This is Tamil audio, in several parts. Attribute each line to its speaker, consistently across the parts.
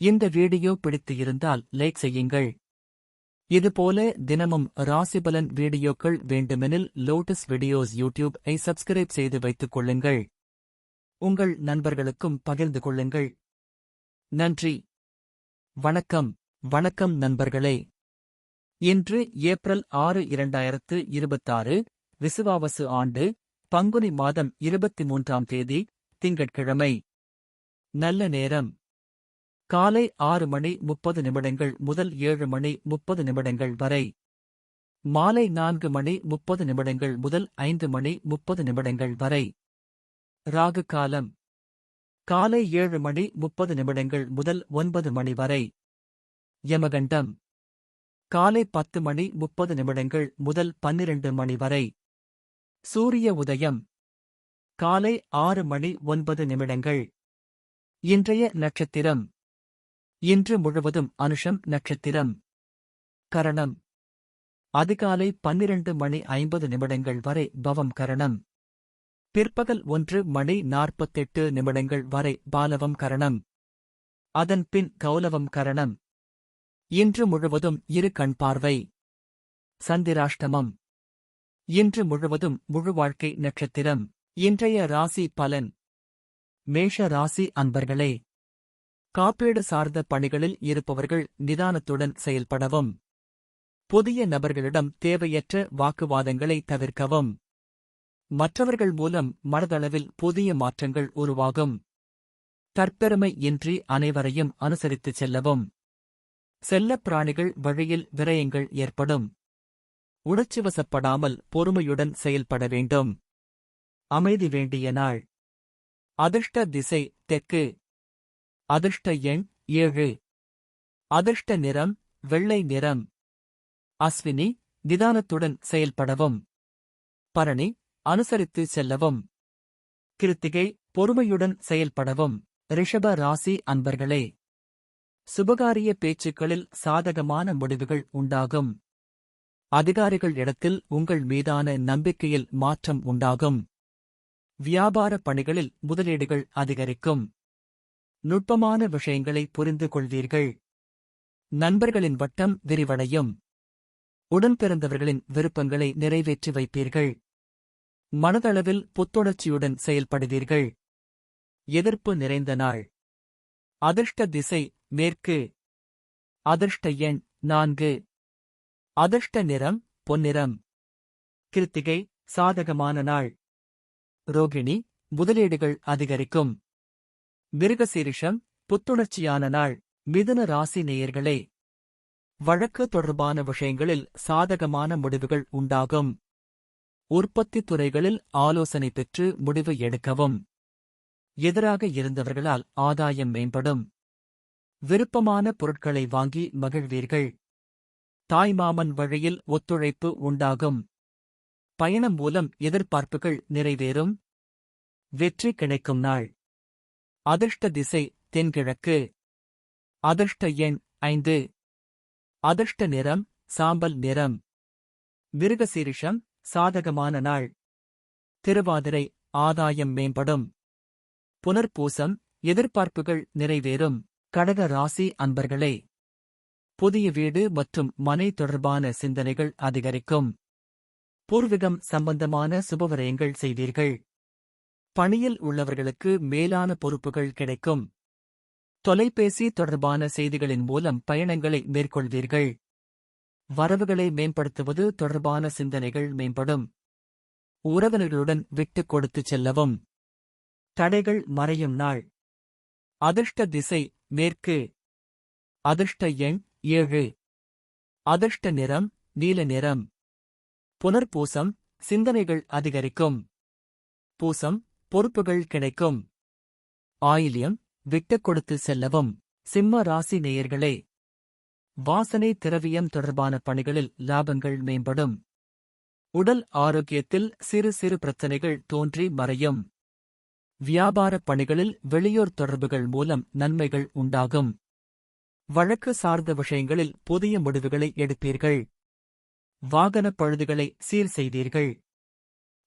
Speaker 1: இந்த வீடியோ பிடித்து இருந்தால் லைக் செய்யுங்கள். இதுபோல தினமும் ராசிபலன் வீடியோக்கள் வேண்டுமெனில் லோட்டஸ் வீடியோஸ் யூடியூப்-ஐ சப்ஸ்கிரைப் செய்து வைத்துக் கொள்ளுங்கள். உங்கள் நண்பர்களுக்கும் பகிர்ந்து கொள்ளுங்கள். நன்றி. வணக்கம். வணக்கம் நண்பர்களே. இன்று ஏப்ரல் 6, 2026, விசுவாவசு ஆண்டு, பங்குனி மாதம் 23ஆம் தேதி, திங்கட்கிழமை. நல்ல நேரம் காலை 6:30 முதல் 7:30 வரை. மாலை 4:30 முதல் 5:30 வரை. ராகு காலம் காலை 7:30 முதல் 9 வரை. யமகண்டம் காலை 10:30 முதல் 12 வரை. சூரிய உதயம் காலை 6:09. இன்றைய நட்சத்திரம் இன்று முழுவதும் அனுஷம் நட்சத்திரம். கரணம் அதிகாலை 12:50 வரை பவம் கரணம். பிற்பகல் 1:48 வரை பாலவம் கரணம். அதன் பின் கௌலவம் கரணம். இன்று முழுவதும் இரு கண் பார்வை. சந்திராஷ்டமம் இன்று முழுவதும் முழு வாழ்க்கை நட்சத்திரம். இன்றைய ராசி பலன். மேஷ ராசி அன்பர்களே, காப்பீடு சார்ந்த பணிகளில் இருப்பவர்கள் நிதானத்துடன் செயல்படவும். புதிய நபர்களிடம் தேவையற்ற வாக்குவாதங்களை தவிர்க்கவும். மற்றவர்கள் மூலம் மனதளவில் புதிய மாற்றங்கள் உருவாகும். தற்பெருமை இன்றி அனைவரையும் அனுசரித்துச் செல்லவும். செல்லப் பிராணிகள் வழியில் விரயங்கள் ஏற்படும். உணர்ச்சிவசப்படாமல் பொறுமையுடன் செயல்பட வேண்டும். அமைதி வேண்டிய நாள். அதிர்ஷ்ட திசை தெற்கு. அதிர்ஷ்ட எண் 7. அதிர்ஷ்ட நிறம் வெள்ளை நிறம். அஸ்வினி நிதானத்துடன் செயல்படவும். பரணி அனுசரித்து செல்லவும். கிருத்திகை பொறுமையுடன் செயல்படவும். ரிஷப ராசி அன்பர்களே, சுபகாரிய பேச்சுக்களில் சாதகமான முடிவுகள் உண்டாகும். அதிகாரிகள் இடத்தில் உங்கள் மீதான நம்பிக்கையில் மாற்றம் உண்டாகும். வியாபார பணிகளில் முதலீடுகள் அதிகரிக்கும். நுட்பமான விஷயங்களை புரிந்து கொள்வீர்கள். நண்பர்களின் வட்டம் விரிவடையும். உடன்பிறந்தவர்களின் விருப்பங்களை நிறைவேற்றி வைப்பீர்கள். மனதளவில் புத்துணர்ச்சியுடன் செயல்படுவீர்கள். எதிர்ப்பு நிறைந்த நாள். அதிர்ஷ்ட திசை மேற்கு. அதிர்ஷ்ட எண் 4. அதிர்ஷ்ட நிறம் பொன்னிறம். கிருத்திகை சாதகமான நாள். ரோகிணி முதலீடுகள் அதிகரிக்கும். மிருகசீரிஷம் புத்துணர்ச்சியான நாள். மிதுன ராசி நேயர்களே, வழக்கு தொடர்பான விஷயங்களில் சாதகமான முடிவுகள் உண்டாகும். உற்பத்தி துறைகளில் ஆலோசனை பெற்று முடிவு எடுக்கவும். எதிராக இருந்தவர்களால் ஆதாயம் மேம்படும். விருப்பமான பொருட்களை வாங்கி மகிழ்வீர்கள். தாய்மாமன் வழியில் ஒத்துழைப்பு உண்டாகும். பயணம் மூலம் எதிர்பார்ப்புகள் நிறைவேறும். வெற்றி கிடைக்கும் நாள். அதிர்ஷ்ட திசை தென்கிழக்கு. அதிர்ஷ்ட எண் 5. அதிர்ஷ்ட நிறம் சாம்பல் நிறம். மிருகசீரிஷம் சாதகமான நாள். திருவாதிரை ஆதாயம் மேம்படும். புனர்பூசம் எதிர்பார்ப்புகள் நிறைவேறும். கடக ராசி அன்பர்களே, புதிய வீடு மற்றும் மனை தொடர்பான சிந்தனைகள் அதிகரிக்கும். பூர்வீகம் சம்பந்தமான சுபவிரயங்கள் செய்வீர்கள். பணியில் உள்ளவர்களுக்கு மேலான பொறுப்புகள் கிடைக்கும். தொலைபேசி தொடர்பான செய்திகளின் மூலம் பயணங்களை மேற்கொள்வீர்கள். வரவுகளை மேம்படுத்துவது தொடர்பான சிந்தனைகள் மேம்படும். உறவினர்களுடன் விட்டுக் கொடுத்துச் செல்லவும். தடைகள் மறையும் நாள். அதிர்ஷ்ட திசை மேற்கு. அதிர்ஷ்ட எண் 7. அதிர்ஷ்ட நிறம் நீல நிறம். புனர்பூசம் சிந்தனைகள் அதிகரிக்கும். பூசம் பொறுப்புகள் கிடைக்கும். ஆயில்யம் விட்டுக் கொடுத்து செல்லவும். சிம்ம ராசி நேயர்களே, வாசனை திரவியம் தொடர்பான பணிகளில் லாபங்கள் மேம்படும். உடல் ஆரோக்கியத்தில் சிறு சிறு பிரச்சனைகள் தோன்றி மறையும். வியாபாரப் பணிகளில் வெளியூர் தொடர்புகள் மூலம் நன்மைகள் உண்டாகும். வழக்கு சார்ந்த விஷயங்களில் புதிய முடிவுகளை எடுப்பீர்கள். வாகனப் பழுதுகளை சீர் செய்வீர்கள்.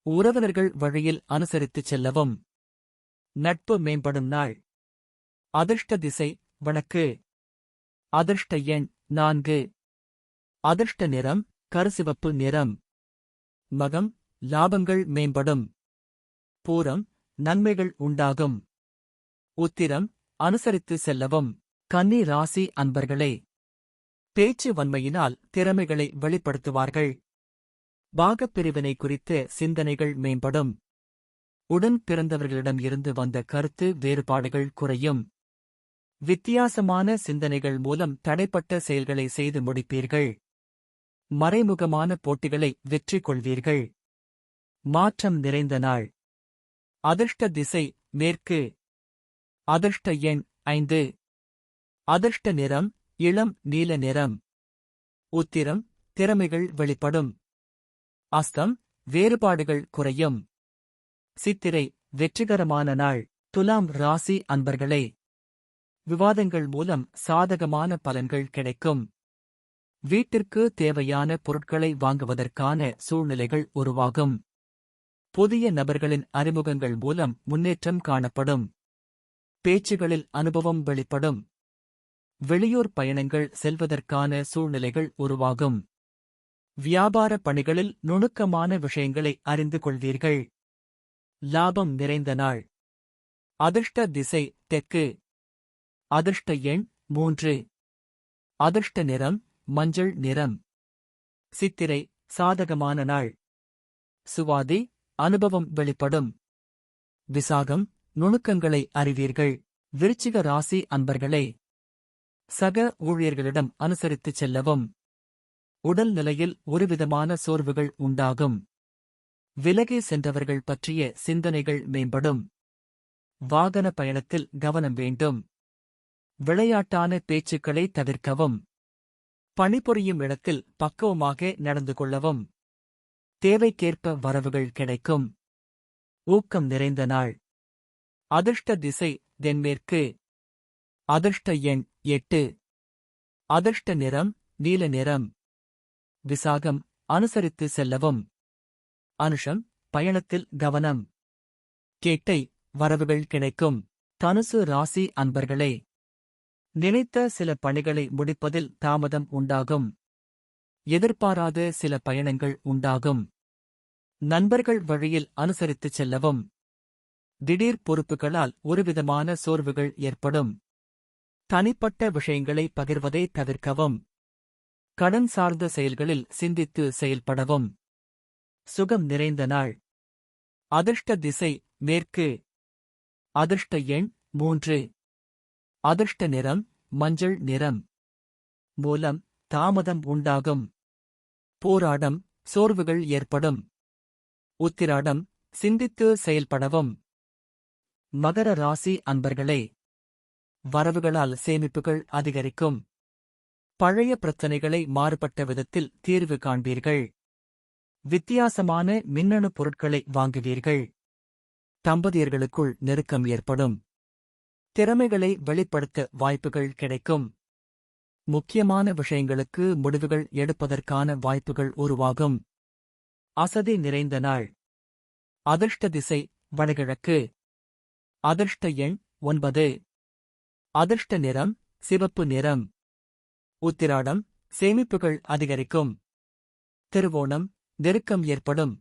Speaker 1: உறவினர்கள் வழியில் அனுசரித்துச் செல்லவும். நட்பு மேம்படும் நாள். அதிர்ஷ்ட திசை வழக்கு. அதிர்ஷ்ட எண் 4. அதிர்ஷ்ட நிறம் கருசிவப்பு நிறம். மகம் லாபங்கள் மேம்படும். பூரம் நன்மைகள் உண்டாகும். உத்திரம் அனுசரித்து செல்லவும். கன்னி ராசி அன்பர்களே, பேச்சு வன்மையினால் திறமைகளை வெளிப்படுத்துவார்கள். பாகப்பிரிவினை குறித்த சிந்தனைகள் மேம்படும். உடன் பிறந்தவர்களிடம் இருந்து வந்த கருத்து வேறுபாடுகள் குறையும். வித்தியாசமான சிந்தனைகள் மூலம் தடைப்பட்ட செயல்களை செய்து முடிப்பீர்கள். மறைமுகமான போட்டிகளை வெற்றி கொள்வீர்கள். மாற்றம் நிறைந்த நாள். அதிர்ஷ்ட திசை மேற்கு. அதிர்ஷ்ட எண் 5. அதிர்ஷ்ட நிறம் இளம் நீல நிறம். உத்திரம் திறமைகள் வெளிப்படும். அஸ்தம் வேறுபாடுகள் குறையும். சித்திரை வெற்றிகரமான நாள். துலாம் ராசி அன்பர்களே, விவாதங்கள் மூலம் சாதகமான பலன்கள் கிடைக்கும். வீட்டிற்கு தேவையான பொருட்களை வாங்குவதற்கான சூழ்நிலைகள் உருவாகும். புதிய நபர்களின் அறிமுகங்கள் மூலம் முன்னேற்றம் காணப்படும். பேச்சுகளில் அனுபவம் வெளிப்படும். வெளியூர் பயணங்கள் செல்வதற்கான சூழ்நிலைகள் உருவாகும். வியாபார பணிகளில் நுணுக்கமான விஷயங்களை அறிந்து கொள்வீர்கள். லாபம் நிறைந்த நாள். அதிர்ஷ்ட திசை தெற்கு. அதிர்ஷ்ட எண் 3. அதிர்ஷ்ட நிறம் மஞ்சள் நிறம். சித்திரை சாதகமான நாள். சுவாதி அனுபவம் வெளிப்படும். விசாகம் நுணுக்கங்களை அறிவீர்கள். விருச்சிக ராசி அன்பர்களே, சக ஊழியர்களிடம் அனுசரித்துச் செல்லவும். உடல் நிலையில் ஒருவிதமான சோர்வுகள் உண்டாகும். விலகி சென்றவர்கள் பற்றிய சிந்தனைகள் மேம்படும். வாகன பயணத்தில் கவனம் வேண்டும். விளையாட்டான பேச்சுக்களை தவிர்க்கவும். பணிபுரியும் இடத்தில் பக்குவமாக நடந்து கொள்ளவும். தேவைக்கேற்ப வரவுகள் கிடைக்கும். ஊக்கம் நிறைந்த நாள். அதிர்ஷ்ட திசை தென்மேற்கு. அதிர்ஷ்ட எண் 8. அதிர்ஷ்ட நிறம் நீல நிறம். விசாகம் அனுசரித்து செல்லவும். அனுஷம் பயணத்தில் கவனம். கேட்டை வரவுகள் கிடைக்கும். தனுசு ராசி அன்பர்களே, நினைத்த சில பணிகளை முடிப்பதில் தாமதம் உண்டாகும். எதிர்பாராத சில பயணங்கள் உண்டாகும். நண்பர்கள் வழியில் அனுசரித்துச் செல்லவும். திடீர் பொறுப்புகளால் ஒருவிதமான சோர்வுகள் ஏற்படும். தனிப்பட்ட விஷயங்களை பகிர்வதை தவிர்க்கவும். கடன் சார்ந்த செயல்களில் சிந்தித்து செயல்படவும். சுகம் நிறைந்த நாள். அதிர்ஷ்ட திசை மேற்கு. அதிர்ஷ்ட எண் 3. அதிர்ஷ்ட நிறம் மஞ்சள் நிறம். மூலம் தாமதம் உண்டாகும். போராடம் சோர்வுகள் ஏற்படும். உத்திராடம் சிந்தித்து செயல்படவும். மகர ராசி அன்பர்களே, வரவுகளால் சேமிப்புகள் அதிகரிக்கும். பழைய பிரச்சனைகளை மாறுபட்ட விதத்தில் தீர்வு காண்பீர்கள். வித்தியாசமான மின்னணு பொருட்களை வாங்குவீர்கள். தம்பதியர்களுக்குள் நெருக்கம் ஏற்படும். திறமைகளை வெளிப்படுத்த வாய்ப்புகள் கிடைக்கும். முக்கியமான விஷயங்களுக்கு முடிவுகள் எடுப்பதற்கான வாய்ப்புகள் உருவாகும். அசதி நிறைந்த நாள். அதிர்ஷ்ட திசை வடகிழக்கு. அதிர்ஷ்ட எண் 9. அதிர்ஷ்ட நிறம் சிவப்பு நிறம். உத்திராடம் சேமிப்புகள் அதிகரிக்கும். திருவோணம் நெருக்கம் ஏற்படும்.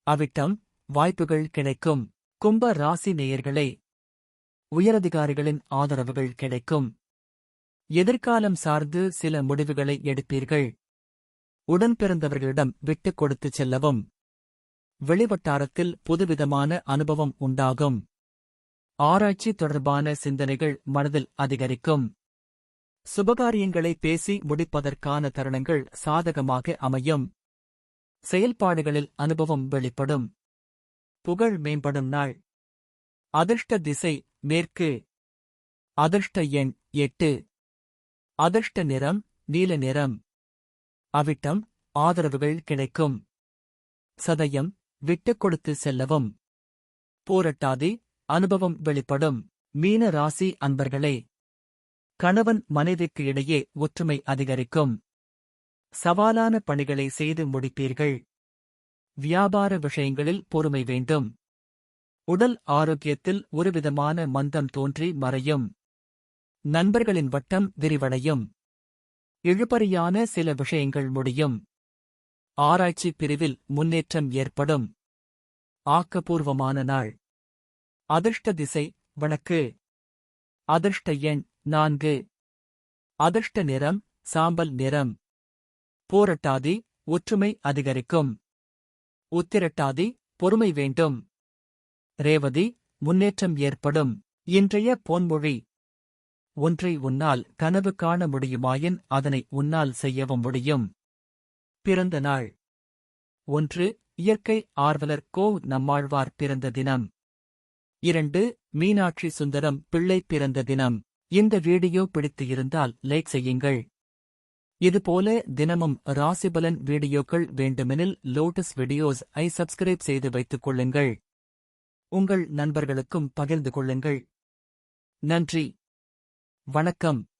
Speaker 1: அவிட்டம் வாய்ப்புகள் கிடைக்கும். கும்ப ராசி நேயர்களே, உயரதிகாரிகளின் ஆதரவுகள் கிடைக்கும். எதிர்காலம் சார்ந்து சில முடிவுகளை எடுப்பீர்கள். உடன்பிறந்தவர்களிடம் விட்டுக் கொடுத்துச் செல்லவும். வெளிவட்டாரத்தில் புதுவிதமான அனுபவம் உண்டாகும். ஆராய்ச்சி தொடர்பான சிந்தனைகள் மனதில் அதிகரிக்கும். சுபகாரியங்களை பேசி முடிப்பதற்கான தருணங்கள் சாதகமாக அமையும். செயல்பாடுகளில் அனுபவம் வெளிப்படும். புகழ் மேம்படும் நாள். அதிர்ஷ்ட திசை மேற்கு. அதிர்ஷ்ட எண் 8. அதிர்ஷ்ட நிறம் நீல நிறம். அவிட்டம் ஆதரவுகள் கிடைக்கும். சதயம் விட்டுக் கொடுத்து செல்லவும். பூரட்டாதி அனுபவம் வெளிப்படும். மீன ராசி அன்பர்களே, கணவன் மனைவிக்கு இடையே ஒற்றுமை அதிகரிக்கும். சவாலான பணிகளை செய்து முடிப்பீர்கள். வியாபார விஷயங்களில் பொறுமை வேண்டும். உடல் ஆரோக்கியத்தில் ஒருவிதமான மந்தம் தோன்றி மறையும். நண்பர்களின் வட்டம் விரிவடையும். இழுபறியான சில விஷயங்கள் முடியும். ஆராய்ச்சி பிரிவில் முன்னேற்றம் ஏற்படும். ஆக்கப்பூர்வமான நாள். அதிர்ஷ்ட திசை வடக்கு. அதிர்ஷ்ட எண் 4. அதிர்ஷ்ட நிறம் சாம்பல் நிறம். பூரட்டாதி ஒற்றுமை அதிகரிக்கும். உத்திரட்டாதி பொறுமை வேண்டும். ரேவதி முன்னேற்றம் ஏற்படும். இன்றைய பொன்மொழி: ஒன்றை உன்னால் கனவு காண முடியுமாயின் அதனை உன்னால் செய்யவும் முடியும். பிறந்த நாள். 1. இயற்கை ஆர்வலர் கோ. நம்மாழ்வார் பிறந்த தினம். 2. மீனாட்சி சுந்தரம் பிள்ளை பிறந்த தினம். இந்த வீடியோ பிடித்து இருந்தால் லைக் செய்யுங்கள். இதுபோல தினமும் ராசிபலன் வீடியோக்கள் வேண்டுமெனில் லோட்டஸ் வீடியோஸ் ஐ சப்ஸ்கிரைப் செய்து வைத்துக் கொள்ளுங்கள். உங்கள் நண்பர்களுக்கும் பகிர்ந்து கொள்ளுங்கள். நன்றி. வணக்கம்.